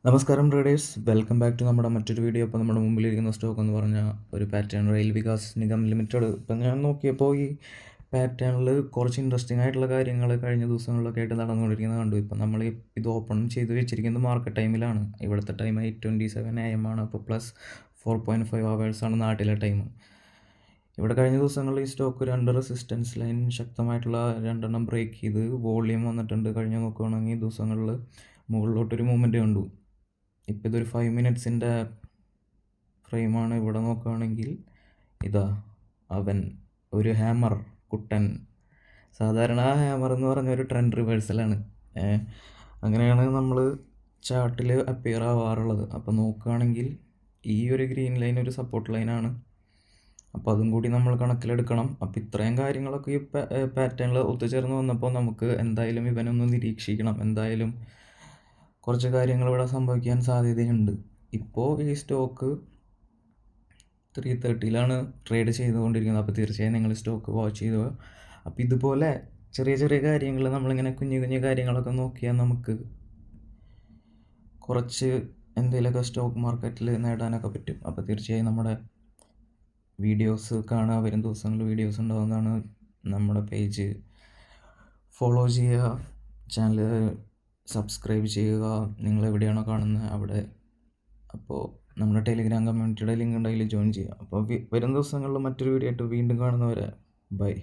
നമസ്കാരം traders, welcome back to നമ്മുടെ മറ്റൊരു വീഡിയോ. അപ്പോൾ നമ്മുടെ മുമ്പിലിരിക്കുന്ന സ്റ്റോക്ക് എന്ന് പറഞ്ഞാൽ ഒരു pattern rail Vikas Nigam limited. ഇപ്പം ഞാൻ നോക്കിയപ്പോൾ ഈ പാറ്റേണിൽ കുറച്ച് ഇൻട്രസ്റ്റിംഗ് ആയിട്ടുള്ള കാര്യങ്ങൾ കഴിഞ്ഞ ദിവസങ്ങളിലൊക്കെ ആയിട്ട് നടന്നുകൊണ്ടിരിക്കുന്നത് കണ്ടു. ഇപ്പം നമ്മൾ ഇത് ഓപ്പൺ ചെയ്ത് വെച്ചിരിക്കുന്നത് മാർക്കറ്റ് ടൈമിലാണ്. ഇവിടുത്തെ ടൈം 8:27 AM ആണ്. അപ്പോൾ പ്ലസ് 4.5 ഹവേഴ്സാണ് നാട്ടിലെ ടൈം. ഇവിടെ കഴിഞ്ഞ ദിവസങ്ങളിൽ ഈ സ്റ്റോക്ക് 2 റെസിസ്റ്റൻസ് ലൈൻ ശക്തമായിട്ടുള്ള 2 ബ്രേക്ക് ചെയ്ത് വോളിയം വന്നിട്ടുണ്ട്. കഴിഞ്ഞ് നോക്കുകയാണെങ്കിൽ ദിവസങ്ങളിൽ മുകളിലോട്ടൊരു മൂവ്മെൻറ്റ് കണ്ടു. ഇപ്പോൾ ഇതൊരു 5 മിനിറ്റ്സിൻ്റെ ഫ്രെയിമാണ്. ഇവിടെ നോക്കുകയാണെങ്കിൽ ഇതാ അവൻ ഒരു ഹാമർ കുട്ടൻ. സാധാരണ ആ ഹാമർ എന്ന് പറഞ്ഞ ഒരു ട്രെൻഡ് റിവേഴ്സലാണ്. അങ്ങനെയാണ് നമ്മൾ ചാർട്ടിൽ അപ്പിയർ ആവാറുള്ളത്. അപ്പോൾ നോക്കുകയാണെങ്കിൽ ഈ ഒരു ഗ്രീൻ ലൈൻ ഒരു സപ്പോർട്ട് ലൈനാണ്. അപ്പോൾ അതും കൂടി നമ്മൾ കണക്കിലെടുക്കണം. അപ്പോൾ ഇത്രയും കാര്യങ്ങളൊക്കെ ഈ പാറ്റേണിൽ ഒത്തുചേർന്ന് വന്നപ്പോൾ നമുക്ക് എന്തായാലും ഇവനൊന്ന് നിരീക്ഷിക്കണം. എന്തായാലും കുറച്ച് കാര്യങ്ങൾ ഇവിടെ സംഭവിക്കാൻ സാധ്യതയുണ്ട്. ഇപ്പോൾ ഈ സ്റ്റോക്ക് 330 ട്രേഡ് ചെയ്തുകൊണ്ടിരിക്കുന്നത്. അപ്പോൾ തീർച്ചയായും നിങ്ങൾ സ്റ്റോക്ക് വാച്ച് ചെയ്യുക. അപ്പോൾ ഇതുപോലെ ചെറിയ ചെറിയ കാര്യങ്ങൾ നമ്മളിങ്ങനെ കുഞ്ഞു കുഞ്ഞു കാര്യങ്ങളൊക്കെ നോക്കിയാൽ നമുക്ക് കുറച്ച് എന്തെങ്കിലുമൊക്കെ സ്റ്റോക്ക് മാർക്കറ്റിൽ നേടാനൊക്കെ പറ്റും. അപ്പോൾ തീർച്ചയായും നമ്മുടെ വീഡിയോസ് കാണുക. വരും ദിവസങ്ങളിൽ വീഡിയോസ് ഉണ്ടാകുന്നതാണ്. നമ്മുടെ പേജ് ഫോളോ ചെയ്യുക, ചാനൽ സബ്സ്ക്രൈബ് ചെയ്യുക. നിങ്ങൾ എവിടെയാണോ കാണുന്നത് അവിടെ. അപ്പോൾ നമ്മുടെ ടെലിഗ്രാം കമ്മ്യൂണിറ്റിയുടെ ലിങ്ക് ഉണ്ടെങ്കിൽ ജോയിൻ ചെയ്യുക. അപ്പോൾ വരും ദിവസങ്ങളിൽ മറ്റൊരു വീഡിയോ ആയിട്ട് വീണ്ടും കാണുന്നവരെ ബൈ.